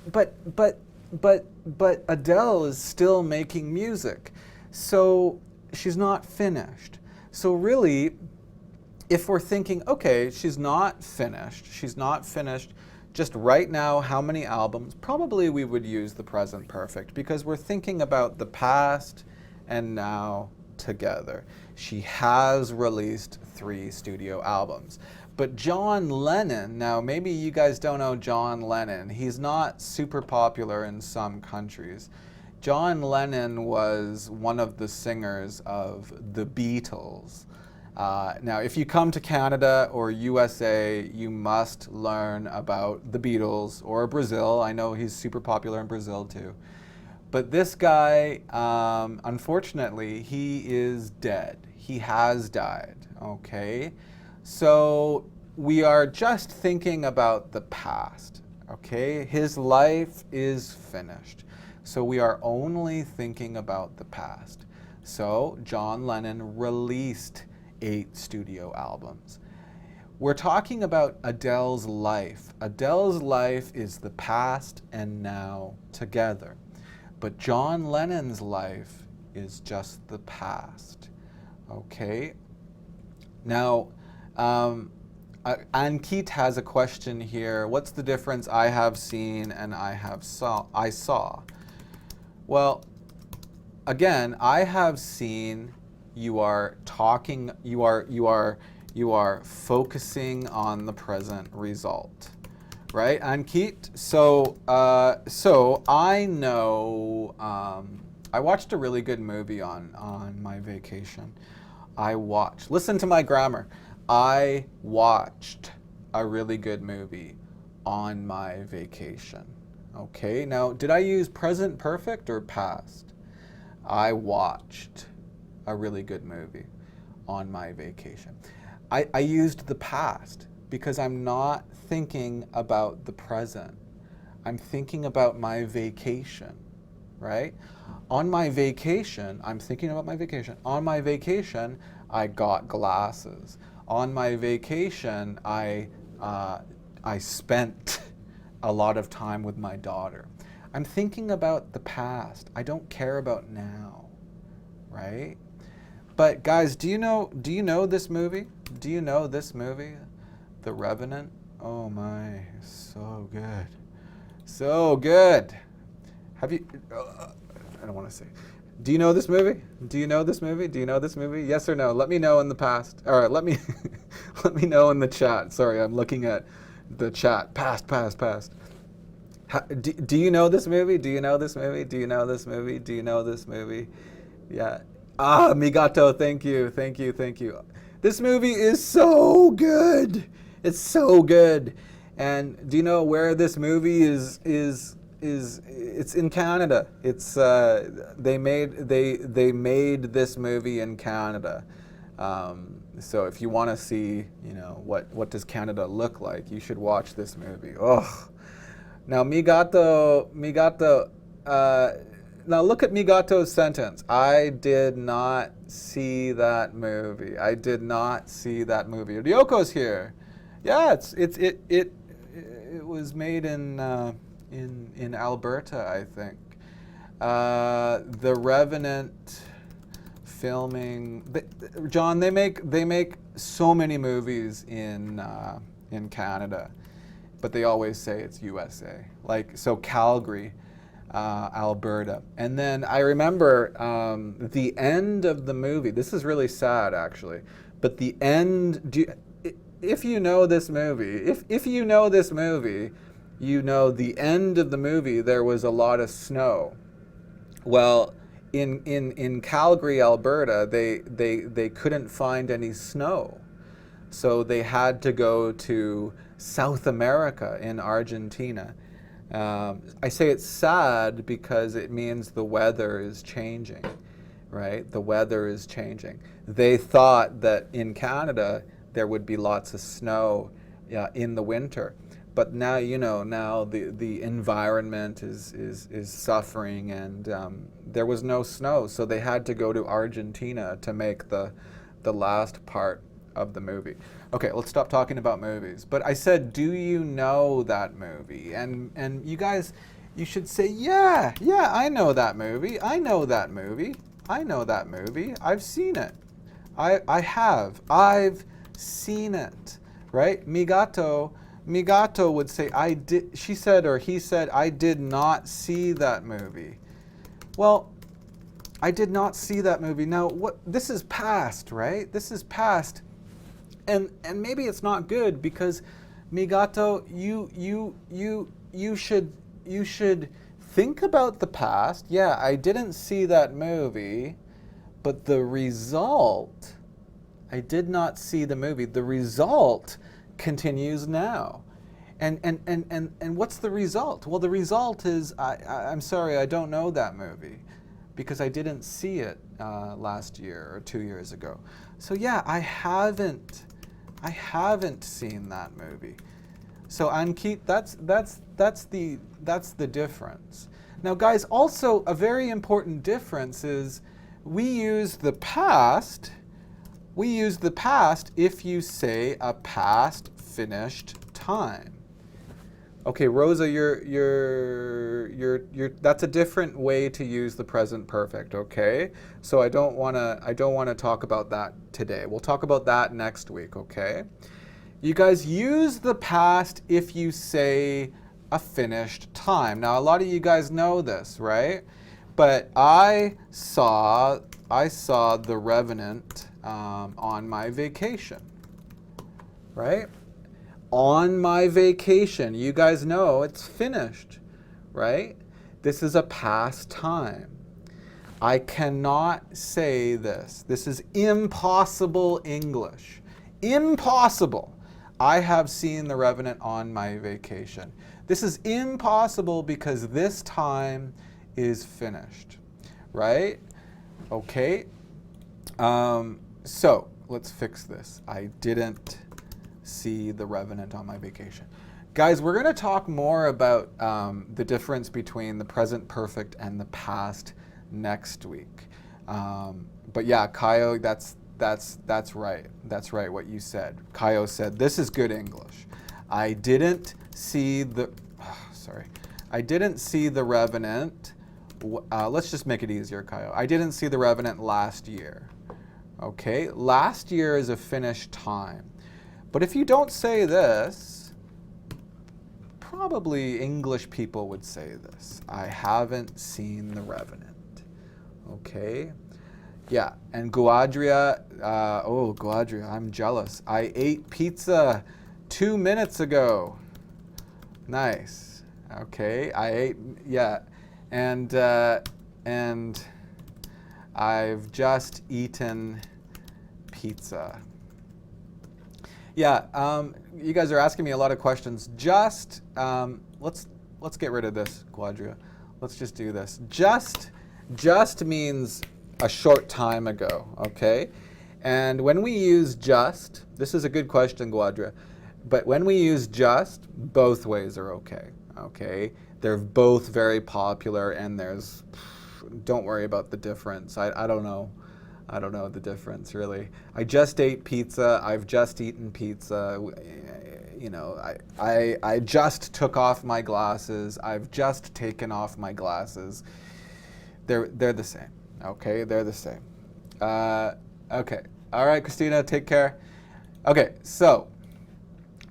Adele is still making music, so she's not finished. So really, if we're thinking, okay, she's not finished, just right now, how many albums? Probably we would use the present perfect because we're thinking about the past and now together. She has released 3 studio albums. But John Lennon, now maybe you guys don't know John Lennon. He's not super popular in some countries. John Lennon was one of the singers of the Beatles. Now, if you come to Canada or USA, you must learn about the Beatles, or Brazil. I know he's super popular in Brazil too. But this guy, unfortunately, he is dead. He has died, okay? So we are just thinking about the past, okay? His life is finished. So we are only thinking about the past. So John Lennon released 8 studio albums. We're talking about Adele's life. Adele's life is the past and now together. But John Lennon's life is just the past, okay? Now, Ankit has a question here. What's the difference I have seen and I saw? Well, again, I have seen, you are talking, you are focusing on the present result, right, Ankit? So I know, I watched a really good movie on my vacation. Listen to my grammar. I watched a really good movie on my vacation. Okay, now did I use present perfect or past? I watched a really good movie on my vacation. I used the past because I'm not thinking about the present. I'm thinking about my vacation, right? On my vacation, I'm thinking about my vacation. On my vacation, I got glasses. On my vacation, I spent a lot of time with my daughter. I'm thinking about the past. I don't care about now, right? But guys, do you know this movie? Do you know this movie, The Revenant? Oh my, so good. So good. Have you? I don't want to say. Do you know this movie? Do you know this movie? Do you know this movie? Yes or no? Let me know in the past. All right, let me let me know in the chat. Sorry, I'm looking at the chat. Past. Do you know this movie? Do you know this movie? Do you know this movie? Do you know this movie? Yeah. Ah, Migato, thank you. This movie is so good. It's so good. And do you know where this movie is it's in Canada. It's they made this movie in Canada. So if you want to see, what does Canada look like, you should watch this movie. Oh. Now Migato, now look at Migato's sentence. I did not see that movie. I did not see that movie. Ryoko's here. Yeah, it was made in Alberta, I think. The Revenant filming. John, they make so many movies in Canada, but they always say it's USA. Like, so Calgary, Alberta. And then I remember the end of the movie. This is really sad, actually. But the end, if you know this movie, if you know this movie, you know the end of the movie, there was a lot of snow. Well, in Calgary, Alberta, they couldn't find any snow. So they had to go to South America in Argentina. I say it's sad because it means the weather is changing, right? The weather is changing. They thought that in Canada there would be lots of snow in the winter, but now now the environment is suffering, and there was no snow, so they had to go to Argentina to make the last part of the movie. Okay, let's stop talking about movies. But I said, do you know that movie? And you guys, you should say, yeah, I know that movie. I know that movie. I've seen it. I've seen it, right? Migato would say, she said, or he said, I did not see that movie. Well, I did not see that movie. Now, this is past, right? This is past. And maybe it's not good because, Migato, you should think about the past. Yeah, I didn't see that movie, but the result, I did not see the movie. The result continues now. And what's the result? Well, the result is, I'm sorry, I don't know that movie because I didn't see it last year or 2 years ago. So yeah, I haven't seen that movie. So Ankit, that's the difference. Now guys, also a very important difference is we use the past if you say a past finished time. Okay, Rosa, you're that's a different way to use the present perfect, okay? So I don't want to talk about that today. We'll talk about that next week, okay? You guys use the past if you say a finished time. Now, a lot of you guys know this, right? But I saw The Revenant on my vacation, right? On my vacation. You guys know it's finished, right? This is a past time. I cannot say this. This is impossible English. Impossible. I have seen The Revenant on my vacation. This is impossible because this time is finished, right? Okay. So let's fix this. I didn't see The Revenant on my vacation. Guys, we're going to talk more about the difference between the present perfect and the past next week. But yeah, Kaio, that's right. That's right what you said. Kaio said, this is good English. I didn't see the Revenant. Let's just make it easier, Kaio. I didn't see The Revenant last year. Okay, last year is a finished time. But if you don't say this, probably English people would say this. I haven't seen The Revenant. Okay. Yeah, and Guadria, oh, Guadria, I'm jealous. I ate pizza 2 minutes ago. Nice. Okay, I ate, yeah, and I've just eaten pizza. Yeah, you guys are asking me a lot of questions. Just, let's get rid of this, Guadria. Let's just do this. Just means a short time ago, okay? And when we use just, this is a good question, Guadria, but when we use just, both ways are okay, okay? They're both very popular, and don't worry about the difference. I don't know. I don't know the difference, really. I just ate pizza. I've just eaten pizza. You know, I just took off my glasses. I've just taken off my glasses. They're the same. Okay, they're the same. Okay, all right, Christina, take care. Okay, so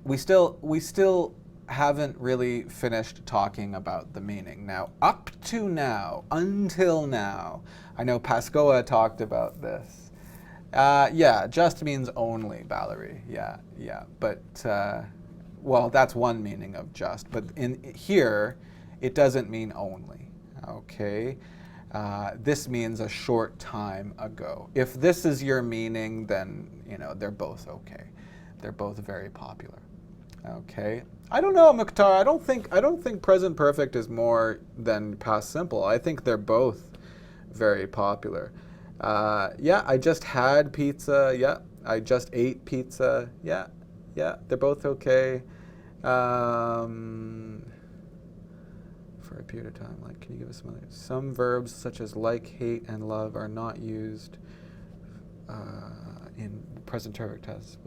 we still haven't really finished talking about the meaning. Now, up to now, until now, I know Pascoa talked about this. Yeah, just means only, Valerie. Yeah, but well, that's one meaning of just, but in here, it doesn't mean only. Okay. This means a short time ago. If this is your meaning, then they're both okay. They're both very popular. Okay. I don't know, Mukhtar. I don't think present perfect is more than past simple. I think they're both very popular. Yeah, I just had pizza. Yeah, I just ate pizza. Yeah, they're both okay. For a period of time, like, can you give us some others? Some verbs such as like, hate, and love are not used in present perfect tense.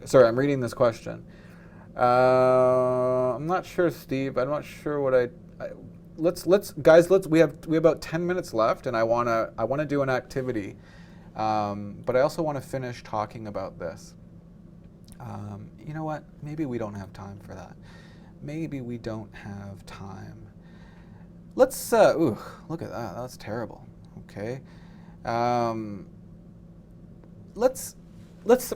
Sorry, I'm reading this question. I'm not sure, Steve. I'm not sure what we have about 10 minutes left, and I wanna do an activity, but I also want to finish talking about this. You know what? Maybe we don't have time for that. Maybe we don't have time. Let's, ooh, look at that. That's terrible. Okay. Let's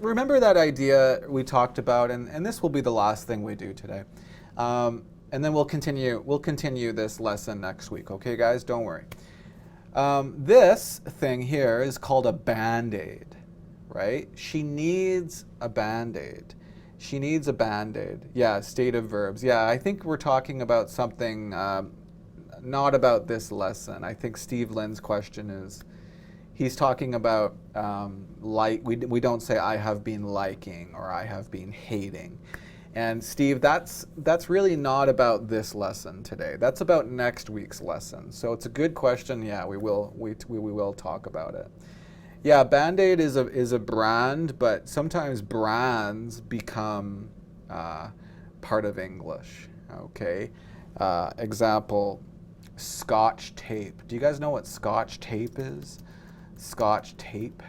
remember that idea we talked about, and this will be the last thing we do today. And then we'll continue this lesson next week. Okay, guys? Don't worry. This thing here is called a Band-Aid, right? She needs a Band-Aid. She needs a Band-Aid. Yeah, state of verbs. Yeah, I think we're talking about something not about this lesson. I think Steve Lynn's question is, he's talking about we don't say I have been liking or I have been hating. And Steve, that's really not about this lesson today. That's about next week's lesson. So it's a good question. Yeah, we will talk about it. Yeah, Bandaid is a brand, but sometimes brands become part of English. Okay. Example, Scotch tape. Do you guys know what Scotch tape is? Scotch tape.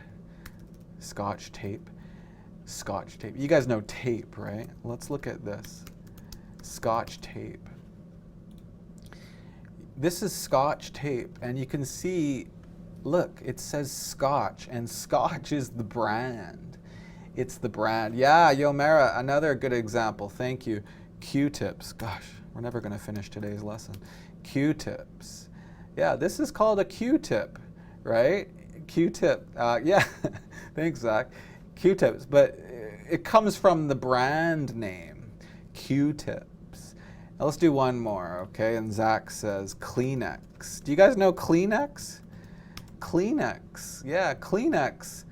Scotch tape. Scotch tape. You guys know tape, right? Let's look at this. Scotch tape. This is Scotch tape, and you can see, look, it says Scotch, and Scotch is the brand. It's the brand. Yeah, Yomera, another good example. Thank you. Q-tips. Gosh, we're never going to finish today's lesson. Q-tips. Yeah, this is called a Q-tip, right? Q-tip. Yeah, thanks, Zach. Q-tips, but it comes from the brand name, Q-tips. Now let's do one more, okay? And Zach says Kleenex. Do you guys know Kleenex? Kleenex. Yeah, Kleenex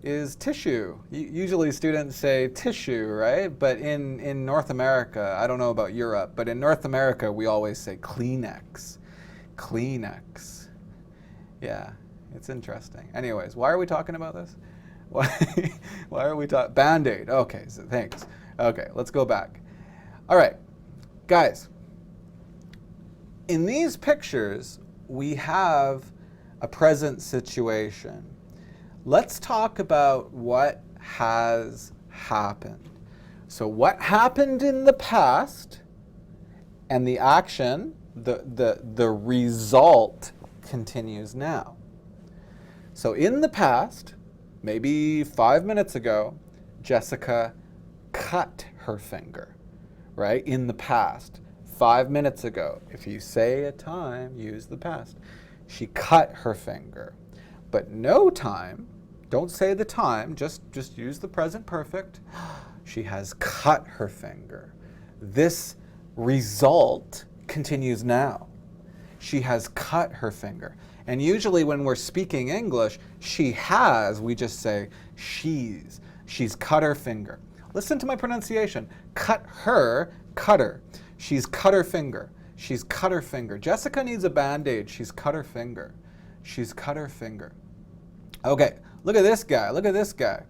is tissue. Usually students say tissue, right? But in North America, I don't know about Europe, but in North America, we always say Kleenex. Kleenex. Yeah, it's interesting. Anyways, why are we talking about this? Why are we talking? Band-Aid. Okay, so thanks. Okay, let's go back. All right, guys. In these pictures, we have a present situation. Let's talk about what has happened. So what happened in the past And the action, the result continues now. So in the past, maybe 5 minutes ago, Jessica cut her finger, right? In the past, 5 minutes ago. If you say a time, use the past. She cut her finger. But no time, don't say the time, just use the present perfect. She has cut her finger. This result continues now. She has cut her finger. And usually when we're speaking English, she has, we just say she's. She's cut her finger. Listen to my pronunciation. Cut her, cutter. She's cut her finger. She's cut her finger. Jessica needs a Bandaid. She's cut her finger. She's cut her finger. Okay, look at this guy. Look at this guy.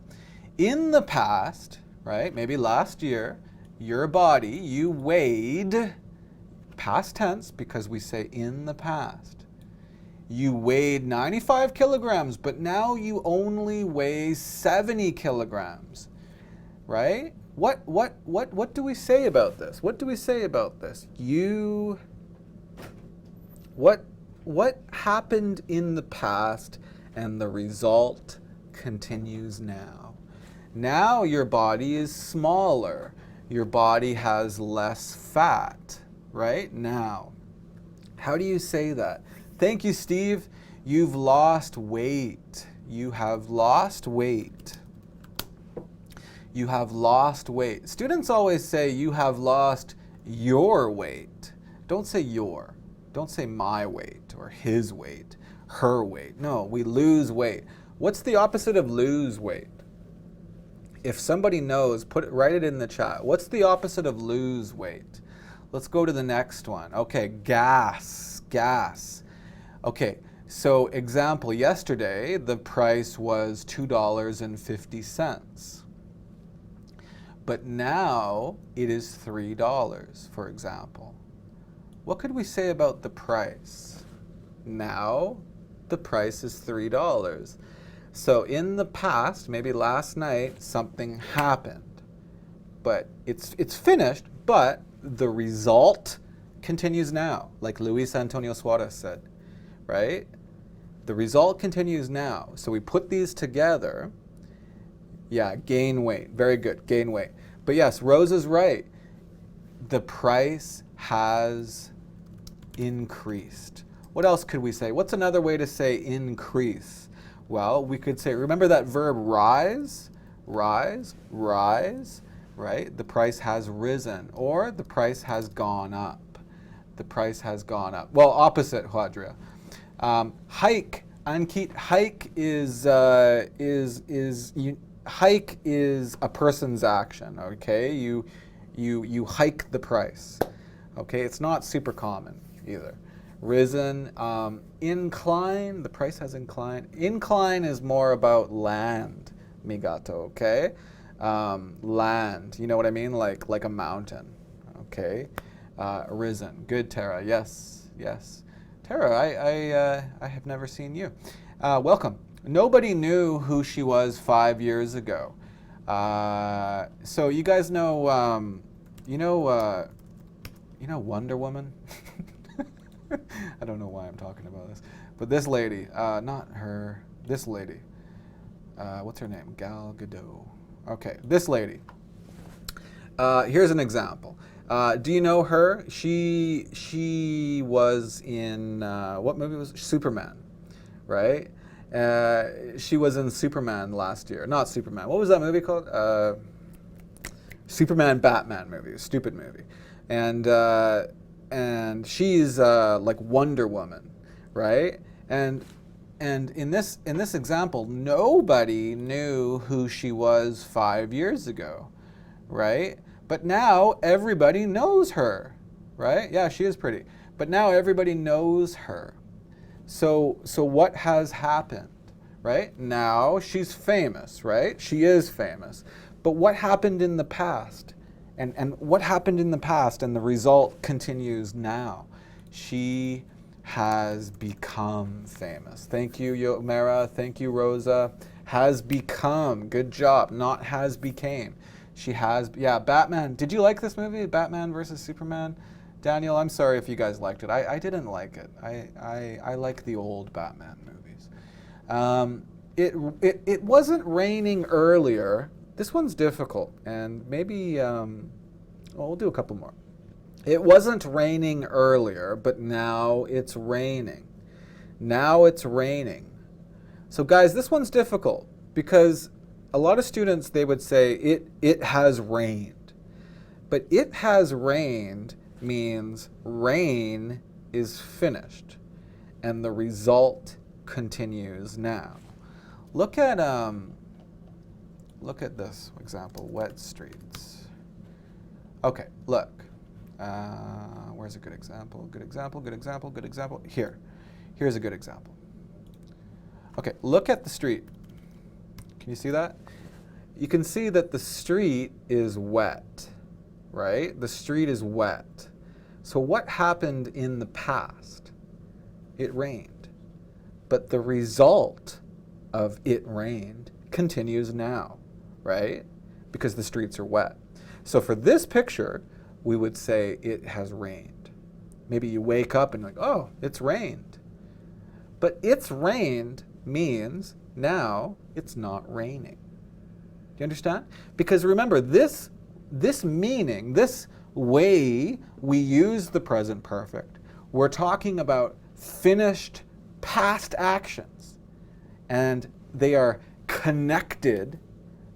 In the past, right, maybe last year, your body, you weighed, past tense because we say in the past. You weighed 95 kilograms, but now you only weigh 70 kilograms, right? What do we say about this? What do we say about this? What happened in the past and the result continues now? Now your body is smaller. Your body has less fat, right? Now, how do you say that? Thank you, Steve. You've lost weight. You have lost weight. You have lost weight. Students always say you have lost your weight. Don't say your. Don't say my weight or his weight, her weight. No, we lose weight. What's the opposite of lose weight? If somebody knows, write it in the chat. What's the opposite of lose weight? Let's go to the next one. Okay, gas. Okay, so example, yesterday the price was $2.50. But now it is $3, for example. What could we say about the price? Now the price is $3. So in the past, maybe last night, something happened. But it's finished, but the result continues now, like Luis Antonio Suarez said, right? The result continues now. So we put these together. Yeah, gain weight. Very good, gain weight. But yes, Rose is right. The price has increased. What else could we say? What's another way to say increase? Well, we could say, remember that verb rise? Rise, right? The price has risen, or the price has gone up. The price has gone up. Well, opposite, Huadria. Hike, Ankit, hike hike is a person's action, okay? You hike the price, okay? It's not super common either. Risen, incline, the price has inclined. Incline is more about land, migato, okay? Land, you know what I mean? Like a mountain, okay? Risen, good, Tara, yes. Tara, I have never seen you. Welcome. Nobody knew who she was 5 years ago. So you guys know, you know Wonder Woman? I don't know why I'm talking about this, but this lady, not her, this lady, what's her name? Gal Gadot. Okay, this lady. Here's an example. Do you know her? She was in, what movie was it? Superman, right? She was in Superman last year. Not Superman. What was that movie called? Superman Batman movie. A stupid movie. And she's like Wonder Woman, right? And in this example, nobody knew who she was 5 years ago, right? But now everybody knows her, right? Yeah, she is pretty. But now everybody knows her. So what has happened, right? Now she's famous, right? She is famous. But what happened in the past? And what happened in the past and the result continues now? She has become famous. Thank you, Yomera. Thank you, Rosa. Has become. Good job. Not has became. She has, yeah, Batman. Did you like this movie, Batman versus Superman? Daniel, I'm sorry if you guys liked it. I didn't like it. I like the old Batman movies. It wasn't raining earlier. This one's difficult, and maybe well, we'll do a couple more. It wasn't raining earlier, but now it's raining. Now it's raining. So guys, this one's difficult because a lot of students, they would say it has rained. But it has rained means rain is finished and the result continues now. Look at this example, wet streets. Okay, look. Where's a good example? Good example, good example, good example. Here's a good example. Okay, look at the street. Can you see that? You can see that the street is wet, right? The street is wet. So what happened in the past? It rained. But the result of it rained continues now, right? Because the streets are wet. So for this picture, we would say it has rained. Maybe you wake up and you're like, oh, it's rained. But it's rained means now it's not raining. Do you understand? Because remember, this meaning, this way we use the present perfect, we're talking about finished past actions. And they are connected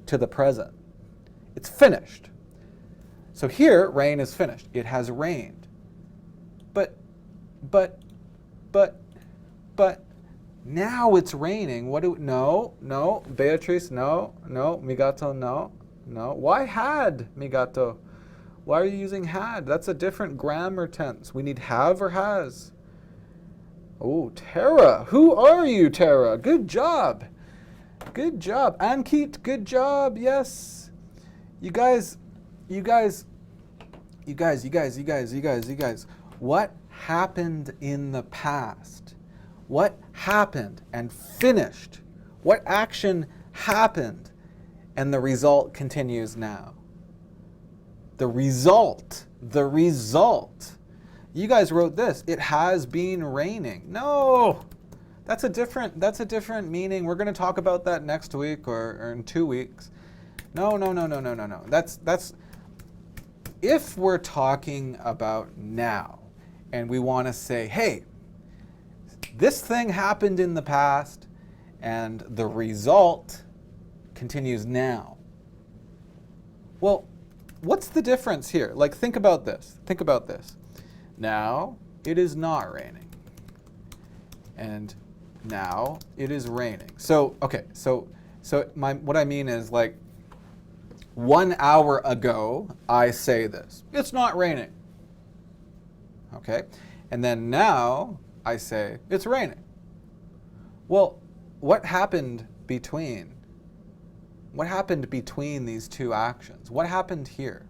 to the present. It's finished. So here, rain is finished. It has rained. But now it's raining. No, Beatrice, no, Migato, no. Why had, Migato? Why are you using had? That's a different grammar tense. We need have or has. Oh, Tara. Who are you, Tara? Good job. Good job. Ankit, good job. Yes. You guys. What happened in the past? What happened and finished? What action happened and the result continues now? The result. You guys wrote this. It has been raining. No, that's a different meaning. We're going to talk about that next week or in 2 weeks. No. That's if we're talking about now and we want to say, hey, this thing happened in the past and the result continues now. Well, what's the difference here? Like, think about this. Now it is not raining. And now it is raining. So, okay, so what I mean is, like, 1 hour ago, I say this. It's not raining. Okay? And then now I say it's raining. Well, what happened between these two actions? What happened here?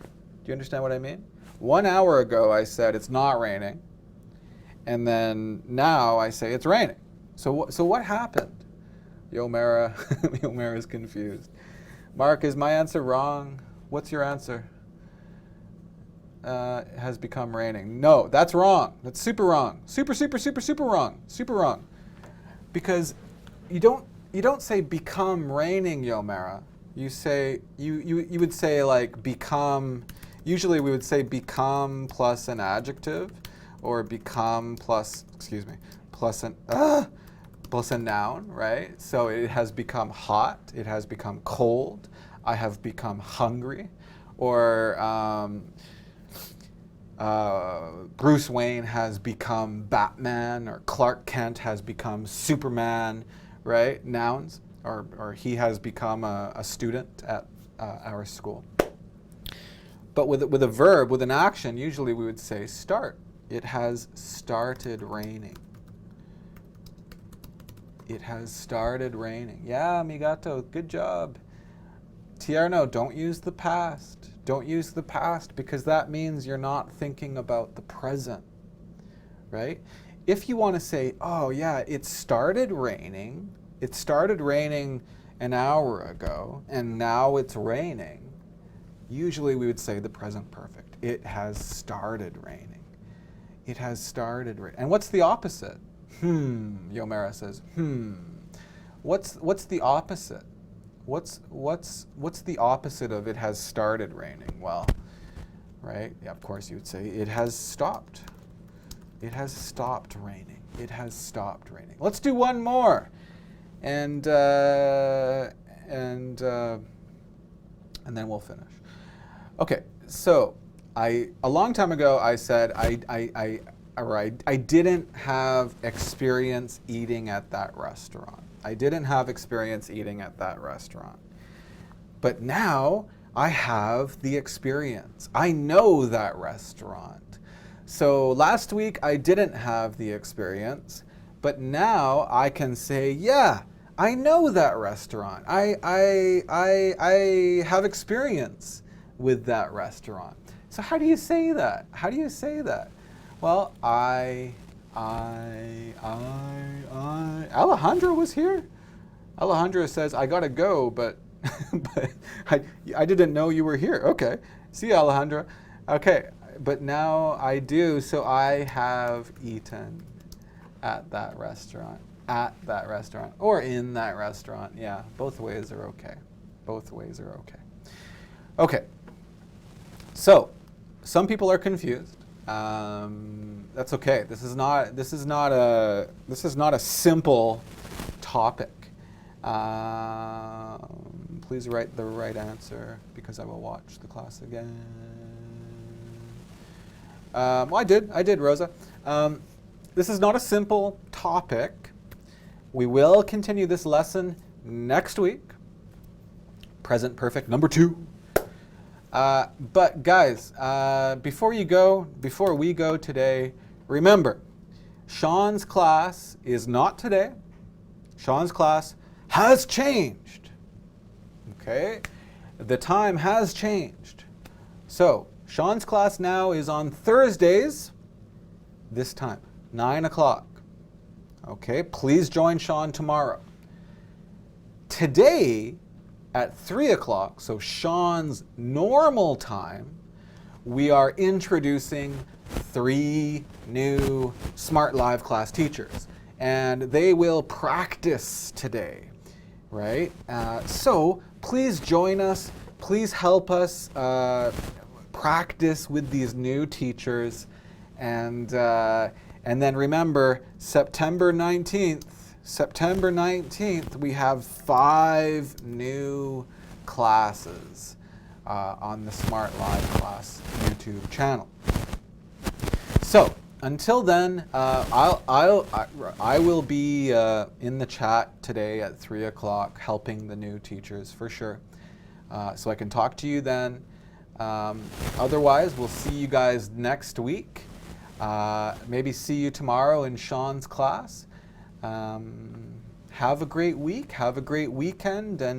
Do you understand what I mean? 1 hour ago, I said it's not raining. And then now I say it's raining. So what happened? Yomera, Yomera's confused. Mark, is my answer wrong? What's your answer? It has become raining. No, that's wrong. That's super wrong. Super wrong. Super wrong. Because you don't say become raining, Yomera. You say you would say, like, become. Usually we would say become plus an adjective, or become plus a noun, right? So it has become hot, it has become cold, I have become hungry, or Bruce Wayne has become Batman, or Clark Kent has become Superman, right? Nouns, or he has become a student at our school. But with a verb, with an action, usually we would say start. It has started raining. It has started raining. Yeah, Migato, good job. Tierno, don't use the past. Don't use the past, because that means you're not thinking about the present, right? If you want to say, oh yeah, it started raining an hour ago, and now it's raining, Usually we would say the present perfect. It has started raining. It has started raining. And what's the opposite? Yomera says, What's the opposite? What's the opposite of it has started raining? Well, right? Yeah, of course you would say it has stopped. It has stopped raining. It has stopped raining. Let's do one more, and then we'll finish. Okay, so a long time ago I said I didn't have experience eating at that restaurant. I didn't have experience eating at that restaurant. But now I have the experience. I know that restaurant. So last week I didn't have the experience, but now I can say, yeah, I know that restaurant. I have experience with that restaurant. So how do you say that? How do you say that? Well, Alejandra was here. Alejandra says, I gotta go, but, but I didn't know you were here. Okay, see you, Alejandra. Okay, but now I do, so I have eaten at that restaurant, or in that restaurant. Yeah, both ways are okay. Both ways are okay. Okay, so some people are confused. That's okay. This is not a simple topic. Please write the right answer because I will watch the class again. Well, I did, Rosa. This is not a simple topic. We will continue this lesson next week. Present perfect number 2. But guys, before we go today, remember, Sean's class is not today. Sean's class has changed. Okay? The time has changed. So, Sean's class now is on Thursdays, this time, 9 o'clock. Okay? Please join Sean tomorrow. Today, at 3 o'clock, so Sean's normal time, we are introducing 3 new Smrt Live class teachers. And they will practice today, right? So please join us. Please help us practice with these new teachers. And then remember, September 19th, we have 5 new classes on the Smrt Live class YouTube channel. So until then, I will be in the chat today at 3 o'clock helping the new teachers for sure. So I can talk to you then. Otherwise, we'll see you guys next week. Maybe see you tomorrow in Sean's class. Have a great week, have a great weekend, and